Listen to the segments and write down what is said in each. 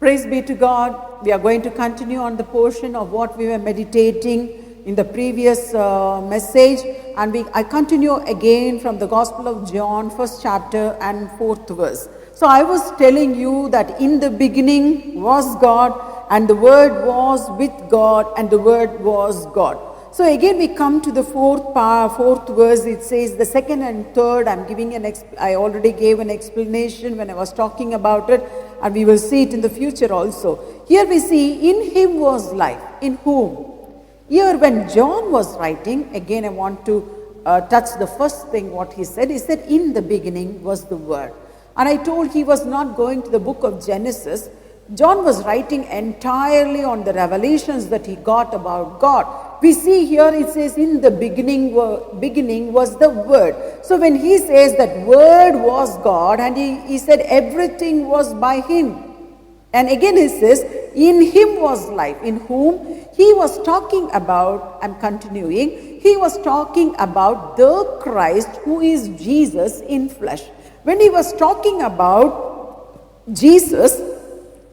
Praise be to God. We are going to continue on the portion of what we were meditating in the previous message, and I continue again from the Gospel of John, 1st chapter and 4th verse. So I was telling you that in the beginning was God, and the Word was with God, and the Word was God. So again we come to the fourth verse. It says the second and third. I already gave an explanation when I was talking about it, and we will see it in the future also. Here we see, in him was life. In whom? Here when John was writing, again I want to touch the first thing what he said. He said, in the beginning was the Word. And I told he was not going to the book of Genesis. John was writing entirely on the revelations that he got about God. We see here it says, in the beginning was the Word. So when he says that Word was God, and he said everything was by him. And again he says, in him was life, in whom he was talking about, I'm continuing, he was talking about the Christ, who is Jesus in flesh. When he was talking about Jesus,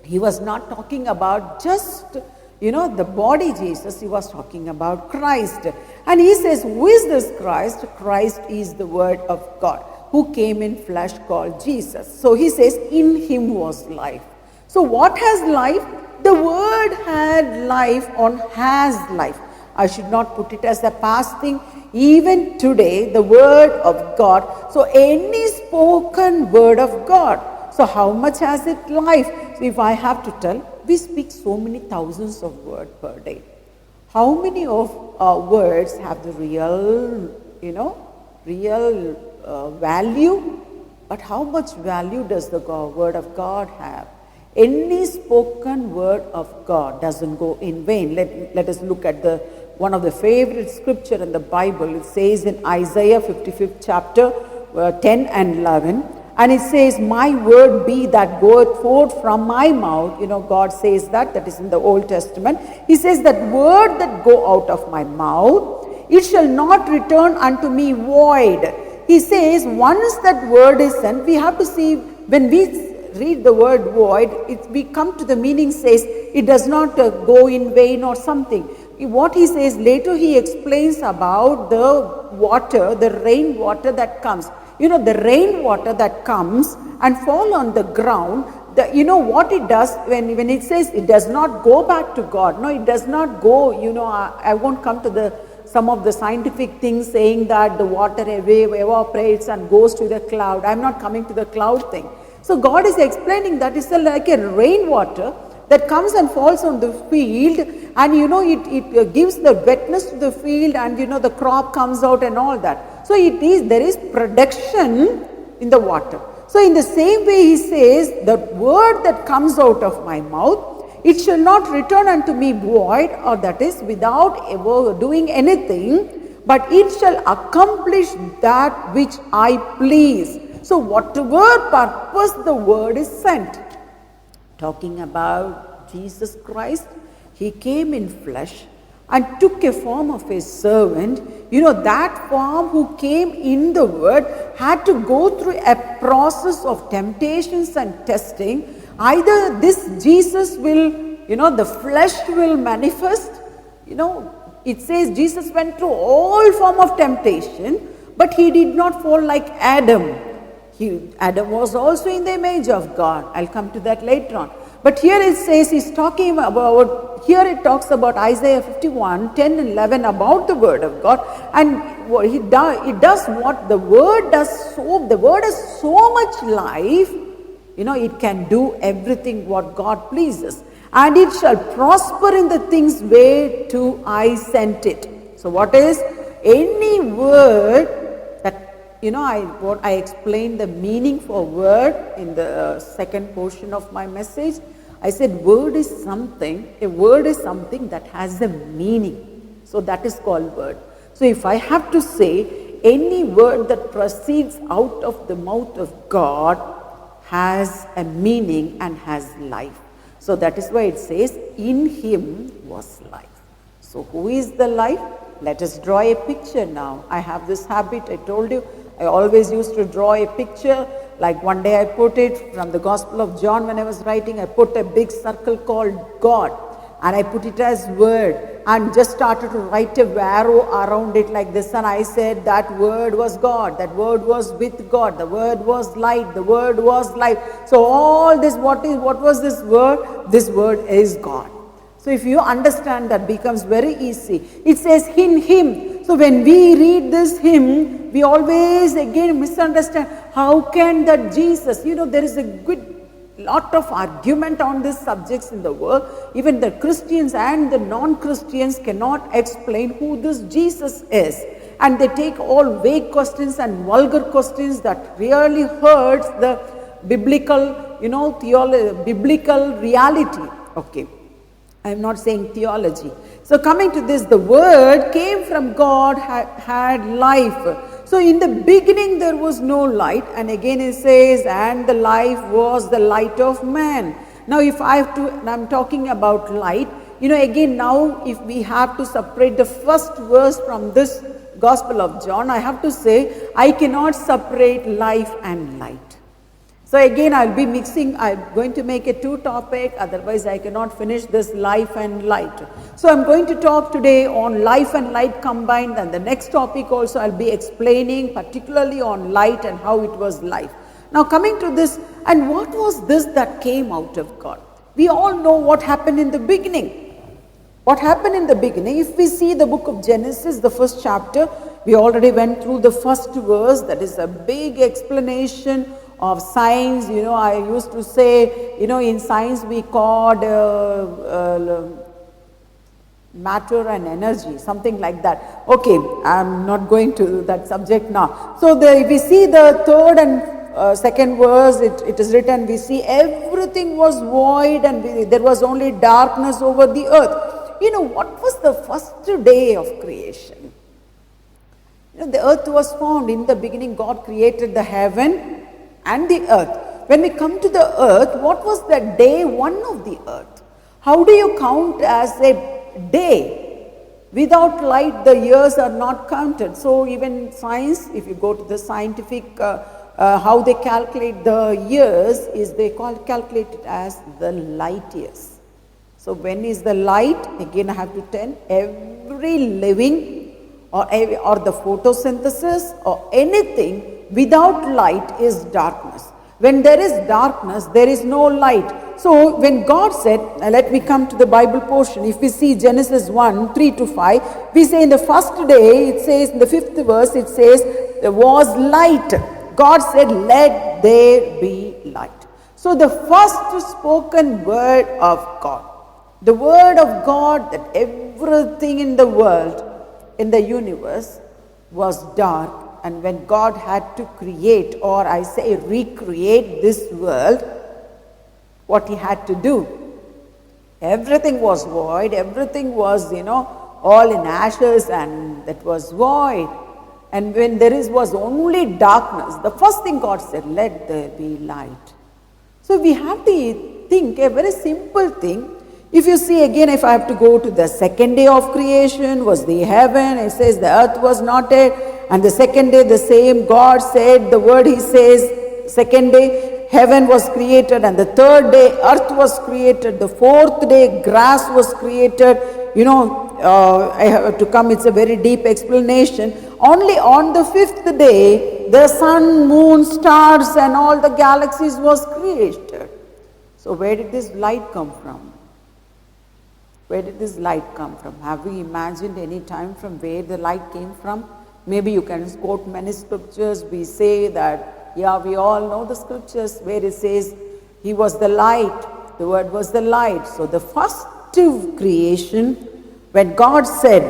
he was not talking about just, the body Jesus. He was talking about Christ. And he says, who is this Christ? Christ is the Word of God, who came in flesh, called Jesus. So he says, in him was life. So what has life? The Word had life or has life. I should not put it as a past thing. Even today, the Word of God. So any spoken Word of God. So how much has it life? So if I have to tell, we speak so many thousands of words per day. How many of our words have the real value? But how much value does the Word of God have? Any spoken Word of God doesn't go in vain. Let us look at one of the favorite scripture in the Bible. It says in Isaiah 55th chapter 10 and 11. And it says, my word be that goeth forth from my mouth. God says that is in the Old Testament. He says that word that go out of my mouth, it shall not return unto me void. He says once that word is sent, we have to see, when we read the word void, we come to the meaning says, it does not go in vain or something. What he says later, he explains about the water, the rainwater that comes. The rainwater that comes and fall on the ground, what it does when it says it does not go back to God. No, it does not go, I won't come to some of the scientific things saying that the water evaporates and goes to the cloud. I'm not coming to the cloud thing. So God is explaining that it's like a rainwater that comes and falls on the field, and it gives the wetness to the field, and the crop comes out and all that. So there is production in the water. So in the same way he says, the word that comes out of my mouth, it shall not return unto me void, or that is without ever doing anything, but it shall accomplish that which I please. So whatever purpose the word is sent. Talking about Jesus Christ, he came in flesh and took a form of a servant. That form who came in the Word had to go through a process of temptations and testing. Either this Jesus will, the flesh will manifest. It says Jesus went through all form of temptation, but he did not fall like Adam. Adam was also in the image of God. I'll come to that later on. But here it says it talks about Isaiah 51, 10 and 11 about the Word of God. And it does what the Word does. The Word has so much life, it can do everything what God pleases. And it shall prosper in the things whereto I sent it. So what is any word that, I explained the meaning for word in the second portion of my message. I said a word is something that has a meaning. So that is called word. So if I have to say, any word that proceeds out of the mouth of God has a meaning and has life. So that is why it says, in him was life. So who is the life? Let us draw a picture now. I have this habit, I told you, I always used to draw a picture. Like one day I put it from the Gospel of John when I was writing, I put a big circle called God and I put it as word and just started to write a arrow around it like this, and I said that word was God, that word was with God, the word was light, the word was life. So all this, what was this word? This word is God. So if you understand, that becomes very easy. It says in him. So when we read this hymn, we always again misunderstand. How can that Jesus, there is a good lot of argument on these subjects in the world. Even the Christians and the non-Christians cannot explain who this Jesus is. And they take all vague questions and vulgar questions that really hurts the biblical, biblical reality. Okay. I am not saying theology. So coming to this, the word came from God, had life. So in the beginning there was no light, and again it says, and the life was the light of man. Now if I have to, and I'm talking about light, again now if we have to separate the first verse from this Gospel of John, I have to say, I cannot separate life and light. So again I'll be mixing, I'm going to make a two topic, otherwise I cannot finish this life and light. So I'm going to talk today on life and light combined, and the next topic also I'll be explaining particularly on light and how it was life. Now coming to this, and what was this that came out of God? We all know what happened in the beginning. What happened in the beginning? If we see the book of Genesis, the first chapter, we already went through the first verse, that is a big explanation of science. I used to say, in science we called matter and energy, something like that. Okay, I'm not going to that subject now. So if we see the third and second verse, it is written, we see everything was void and there was only darkness over the earth. What was the first day of creation? The earth was formed. In the beginning, God created the heaven and the earth. When we come to the earth, what was the day one of the earth? How do you count as a day? Without light, the years are not counted. So even science, if you go to the scientific, how they calculate the years is they calculate it as the light years. So when is the light? Again I have to tell, every living or the photosynthesis or anything without light is darkness. When there is darkness, there is no light. So when God said, let me come to the Bible portion. If we see Genesis 1, 3 to 5, we say in the first day, it says in the 5th verse, it says, there was light. God said, let there be light. So the first spoken word of God, the word of God, that everything in the world, in the universe was dark. And when God had to create, or I say recreate this world, what he had to do? Everything was void, everything was, all in ashes, and that was void. And when was only darkness, the first thing God said, let there be light. So we have to think a very simple thing. If you see again, if I have to go to the second day of creation, was the heaven, it says the earth was not it, and the second day the same God said, the word he says, second day heaven was created, and the third day earth was created, the fourth day grass was created. I have to come, it's a very deep explanation. Only on the 5th day, the sun, moon, stars and all the galaxies was created. So where did this light come from? Where did this light come from? Have we imagined any time from where the light came from? Maybe you can quote many scriptures. We say that, yeah, we all know the scriptures where it says, he was the light, the word was the light. So the first creation, when God said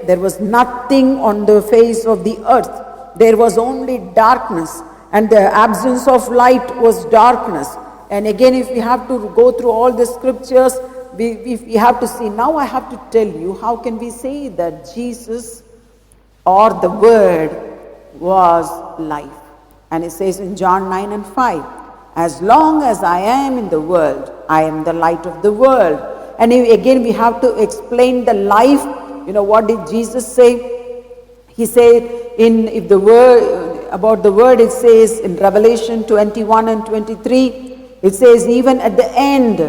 there was nothing on the face of the earth, there was only darkness, and the absence of light was darkness. And again, if we have to go through all the scriptures, we have to see. Now I have to tell you, how can we say that Jesus or the word was life? And it says in John 9 and 5, as long as I am in the world, I am the light of the world. And again we have to explain the life. What did Jesus say? He said if the word, about the word, it says in Revelation 21 and 23, it says, even at the end,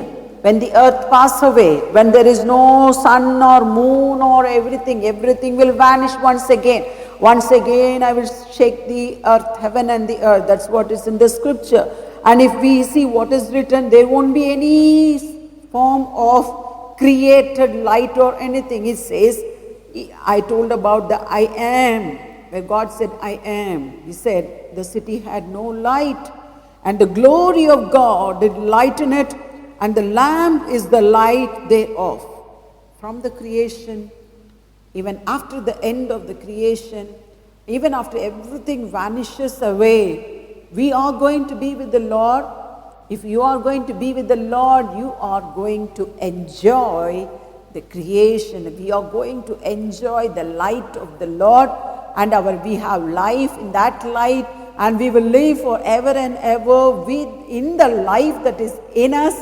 when the earth pass away, when there is no sun or moon or everything will vanish once again. Once again I will shake the earth, heaven and the earth. That's what is in the scripture. And if we see what is written, there won't be any form of created light or anything. It says, I told about the I am, where God said I am. He said the city had no light, and the glory of God did lighten it, and the lamp is the light thereof. From the creation, even after the end of the creation, even after everything vanishes away, we are going to be with the Lord. If you are going to be with the Lord, you are going to enjoy the creation. We are going to enjoy the light of the Lord, and we have life in that light, and we will live forever and ever in the life that is in us,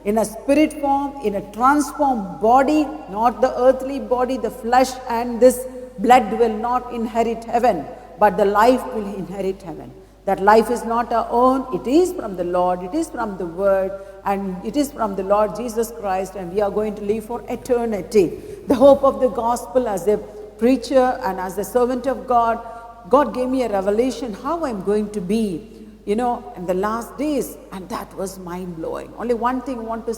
in a spirit form, in a transformed body, not the earthly body. The flesh and this blood will not inherit heaven, but the life will inherit heaven. That life is not our own, it is from the Lord, it is from the Word, and it is from the Lord Jesus Christ, and we are going to live for eternity. The hope of the gospel, as a preacher and as a servant of God, God gave me a revelation how I'm going to be, in the last days, and that was mind-blowing. Only one thing I want to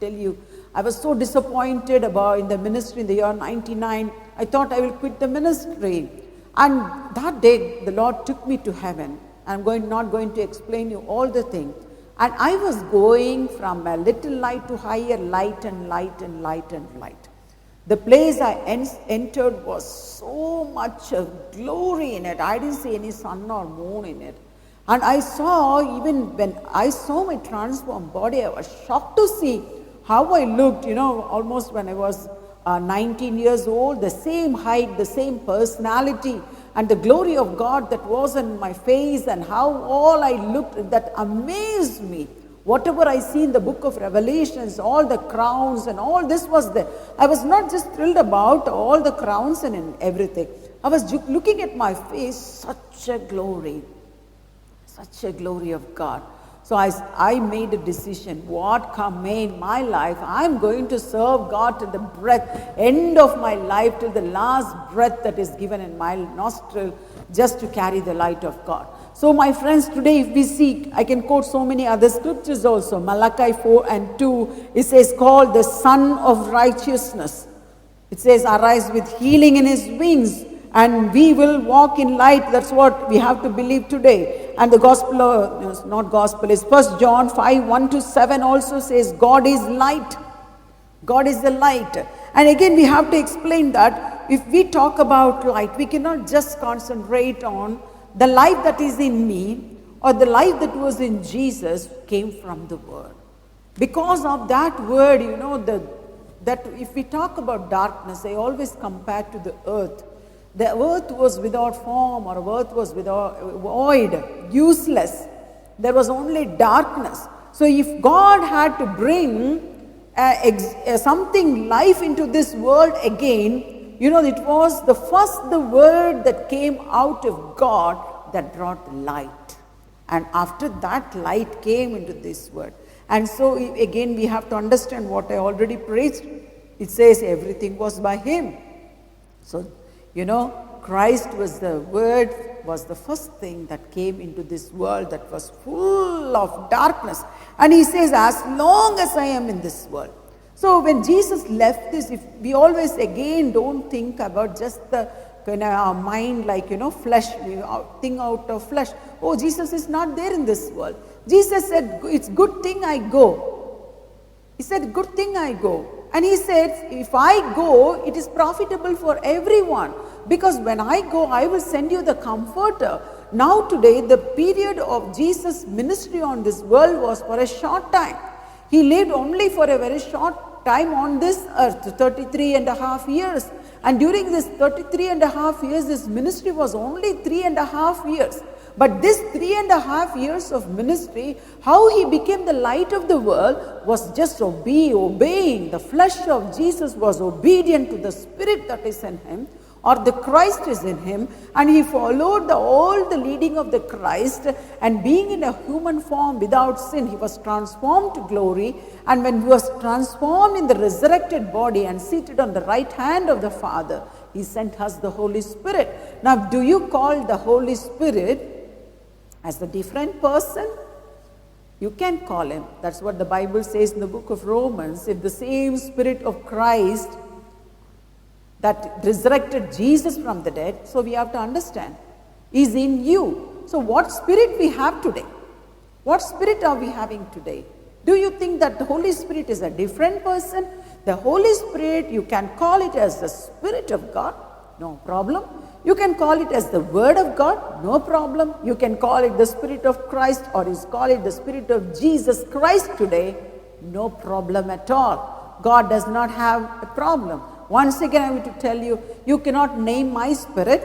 tell you. I was so disappointed in the ministry in the year 99. I thought I will quit the ministry. And that day, the Lord took me to heaven. I'm not going to explain you all the things. And I was going from a little light to higher light and light and light and light. The place I entered was so much of glory in it. I didn't see any sun or moon in it. And I saw, even when I saw my transformed body, I was shocked to see how I looked, almost when I was 19 years old, the same height, the same personality, and the glory of God that was in my face, and how all I looked, that amazed me. Whatever I see in the book of Revelations, all the crowns and all this was there. I was not just thrilled about all the crowns and everything. I was looking at my face, such a glory of God. So I made a decision, what come may in my life, I'm going to serve God till the end of my life, till the last breath that is given in my nostril, just to carry the light of God. So my friends, today if we seek, I can quote so many other scriptures also. Malachi 4 and 2, it says, called the Son of Righteousness. It says, arise with healing in his wings, and we will walk in light. That's what we have to believe today. And the gospel, is 1 John 5, 1 to 7 also says, God is light. God is the light. And again, we have to explain that if we talk about light, we cannot just concentrate on the life that is in me or the life that was in Jesus came from the Word. Because of that Word, that if we talk about darkness, I always compare to the earth. The earth was without form, or earth was without void, useless. There was only darkness. So if God had to bring something life into this world again, it was the word that came out of God that brought light. And after that, light came into this word. And so again, we have to understand what I already preached. It says everything was by him. So, Christ was the Word, was the first thing that came into this world that was full of darkness. And he says, as long as I am in this world. So when Jesus left this, if we always again don't think about just our mind like, flesh, we think out of flesh. Oh, Jesus is not there in this world. Jesus said, it's good thing I go. He said, good thing I go. And he said, if I go, it is profitable for everyone. Because when I go, I will send you the Comforter. Now today, the period of Jesus' ministry on this world was for a short time. He lived only for a very short time on this earth, 33 and a half years. And during this 33 and a half years, his ministry was only 3.5 years. But this 3.5 years of ministry, how he became the light of the world was just obeying. The flesh of Jesus was obedient to the Spirit that is in him. or the Christ is in him, and he followed all the leading of the Christ, and being in a human form without sin, he was transformed to glory, and when he was transformed in the resurrected body and seated on the right hand of the Father, he sent us the Holy Spirit. Now, do you call the Holy Spirit as a different person? You can call him. That's what the Bible says in the book of Romans. If the same Spirit of Christ that resurrected Jesus from the dead, so we have to understand, is in you. So what spirit we have today? What spirit are we having today? Do you think that the Holy Spirit is a different person? The Holy Spirit, you can call it as the Spirit of God, no problem. You can call it as the Word of God, no problem. You can call it the Spirit of Christ, or you call it the Spirit of Jesus Christ today, no problem at all. God does not have a problem. Once again, I want to tell you, you cannot name my spirit.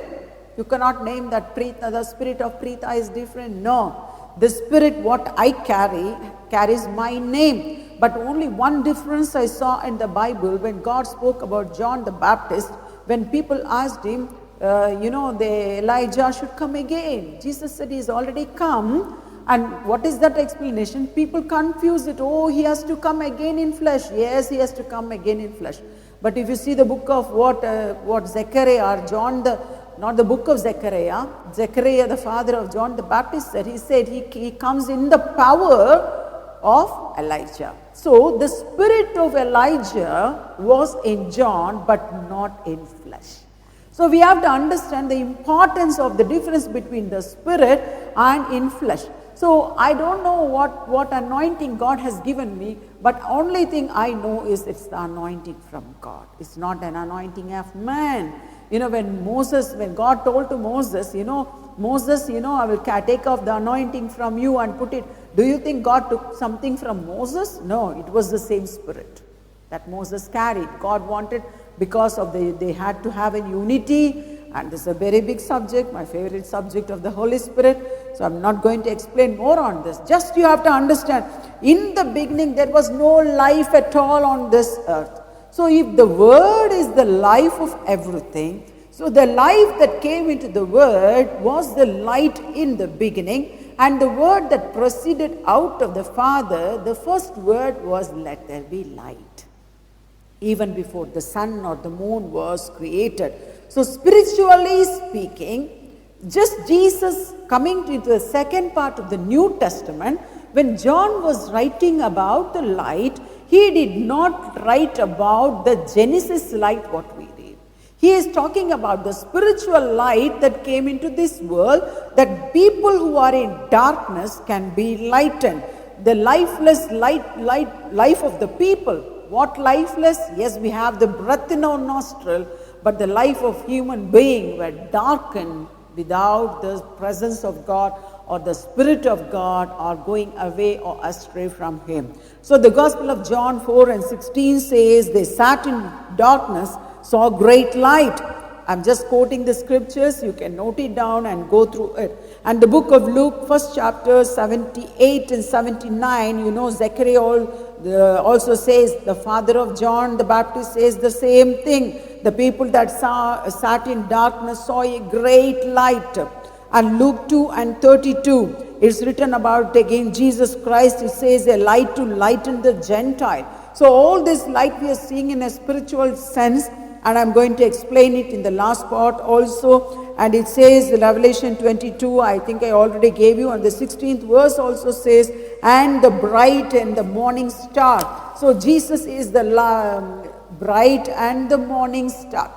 You cannot name that Preetha, the spirit of Preetha is different. No, the spirit what I carry carries my name. But only one difference I saw in the Bible when God spoke about John the Baptist, when people asked him, the Elijah should come again. Jesus said he has already come. And what is that explanation? People confuse it. Oh, he has to come again in flesh. Yes, he has to come again in flesh. But if you see the book of what Zechariah or John, not the book of Zechariah, Zechariah the father of John the Baptist said, he said he comes in the power of Elijah. So the spirit of Elijah was in John, but not in flesh. So we have to understand the importance of the difference between the spirit and in flesh. So I don't know what anointing God has given me, but only thing I know is it's the anointing from God. It's not an anointing of man. When God told to Moses, Moses, I will take off the anointing from you and put it. Do you think God took something from Moses? No, it was the same spirit that Moses carried. God wanted, because of they had to have a unity, and this is a very big subject, my favorite subject of the Holy Spirit. So I'm not going to explain more on this. Just you have to understand, in the beginning there was no life at all on this earth. So if the Word is the life of everything, so the life that came into the Word was the light in the beginning, and the word that proceeded out of the Father, the first word was, let there be light, even before the sun or the moon was created. So spiritually speaking, just Jesus coming to the second part of the New Testament, when John was writing about the light, he did not write about the Genesis light what we read. He is talking about the spiritual light that came into this world, that people who are in darkness can be lightened. The lifeless life of the people. What lifeless? Yes, we have the breath in our nostril, but the life of human being were darkened without the presence of God or the Spirit of God, or going away or astray from Him. So the Gospel of John 4:16 says, they sat in darkness, saw great light. I'm just quoting the scriptures, you can note it down and go through it. And the book of Luke, first chapter 78 and 79, Zechariah also says, the father of John the Baptist says the same thing. The people that sat in darkness saw a great light. And Luke 2:32, it's written about again Jesus Christ. It says a light to lighten the Gentile. So all this light we are seeing in a spiritual sense, and I'm going to explain it in the last part also. And it says Revelation 22, I think I already gave you, and the 16th verse also says, and the bright and the morning star. So Jesus is the bright and the morning star.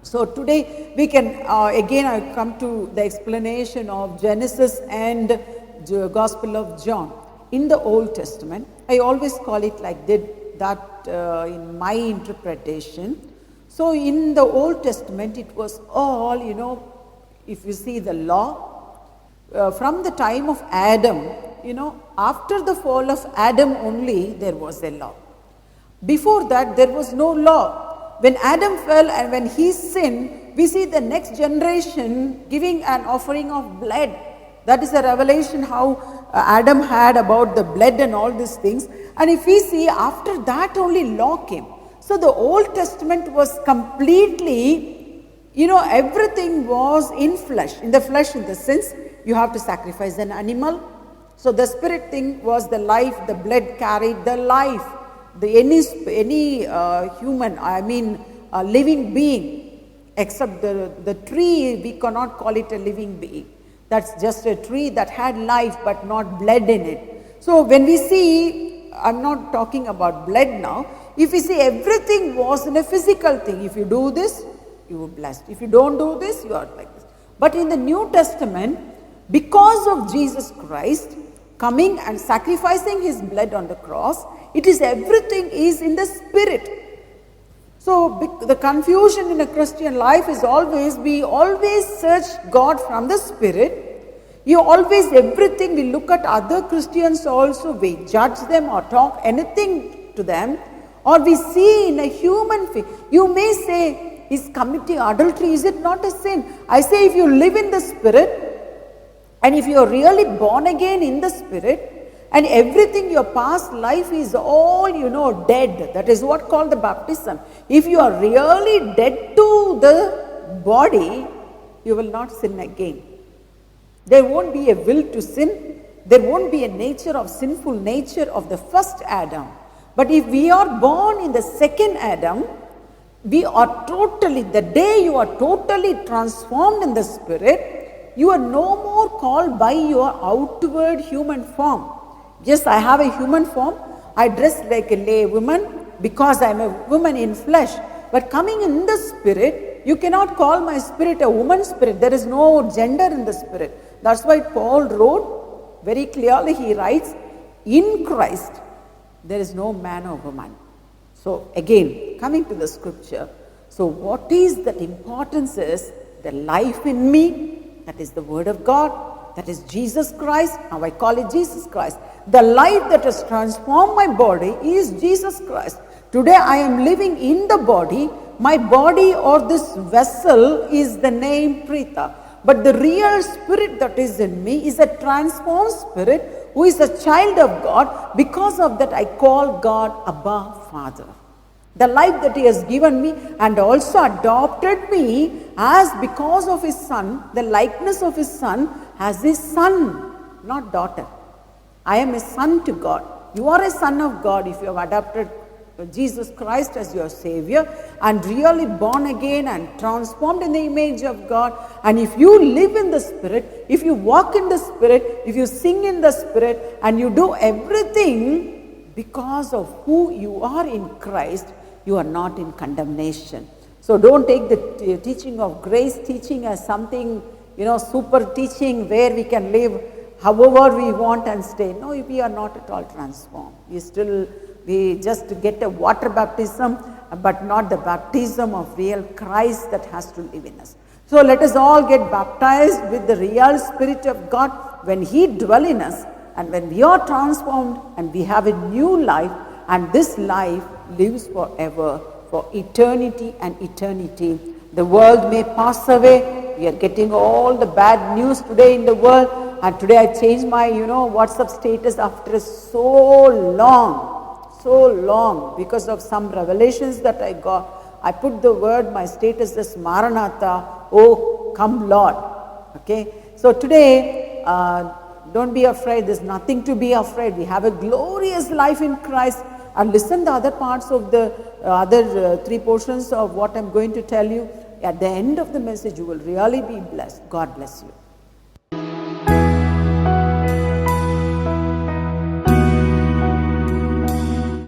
So today we can, again I come to the explanation of Genesis and the Gospel of John. In the Old Testament, I always call it like that in my interpretation. So in the Old Testament, it was all, if you see the law, from the time of Adam, after the fall of Adam only, there was a law. Before that, there was no law. When Adam fell and when he sinned, we see the next generation giving an offering of blood. That is a revelation how Adam had about the blood and all these things. And if we see, after that only law came. So the Old Testament was completely everything was in the flesh in the sense you have to sacrifice an animal. So the spirit thing was the life, the blood carried the life. Any human, living being, except the tree, we cannot call it a living being. That's just a tree that had life but not blood in it. So when we see, I'm not talking about blood now, if we see everything was in a physical thing, if you do this, you are blessed. If you don't do this, you are like this. But in the New Testament, because of Jesus Christ coming and sacrificing his blood on the cross, it is everything is in the spirit. So the confusion in a Christian life is always, we always search God from the spirit. Everything, we look at other Christians also, we judge them or talk anything to them, or we see in a human face. You may say, is committing adultery, is it not a sin? I say, if you live in the spirit, and if you are really born again in the spirit, and everything, your past life is all, dead. That is what called the baptism. If you are really dead to the body, you will not sin again. There won't be a will to sin. There won't be a nature of sinful nature of the first Adam. But if we are born in the second Adam, we are totally, the day you are totally transformed in the spirit, you are no more called by your outward human form. Yes, I have a human form. I dress like a lay woman because I am a woman in flesh. But coming in the spirit, you cannot call my spirit a woman's spirit. There is no gender in the spirit. That's why Paul wrote very clearly, he writes, in Christ, there is no man or woman. So again, coming to the scripture, so what is that importance is the life in me, that is the word of God, that is Jesus Christ. Now I call it Jesus Christ. The life that has transformed my body is Jesus Christ. Today I am living in the body. My body or this vessel is the name Preetha. But the real spirit that is in me is a transformed spirit who is a child of God. Because of that I call God Abba Father. The life that he has given me and also adopted me as because of his son, the likeness of his son, as his son, not daughter. I am a son to God. You are a son of God if you have adopted Jesus Christ as your Savior and really born again and transformed in the image of God. And if you live in the Spirit, if you walk in the Spirit, if you sing in the Spirit, and you do everything because of who you are in Christ, you are not in condemnation. So don't take the teaching of grace teaching as something, super teaching where we can live however we want and stay. No, we are not at all transformed. We just get a water baptism, but not the baptism of real Christ that has to live in us. So let us all get baptized with the real Spirit of God when he dwells in us, and when we are transformed and we have a new life, and this life lives forever, for eternity and eternity. The world may pass away. We are getting all the bad news today in the world, and today I changed my WhatsApp status after so long because of some revelations that I got. I put the word, my status is Maranatha, oh come Lord. Okay, so today don't be afraid. There's nothing to be afraid. We have a glorious life in Christ. And listen the other parts of the other three portions of what I'm going to tell you. At the end of the message, you will really be blessed. God bless you.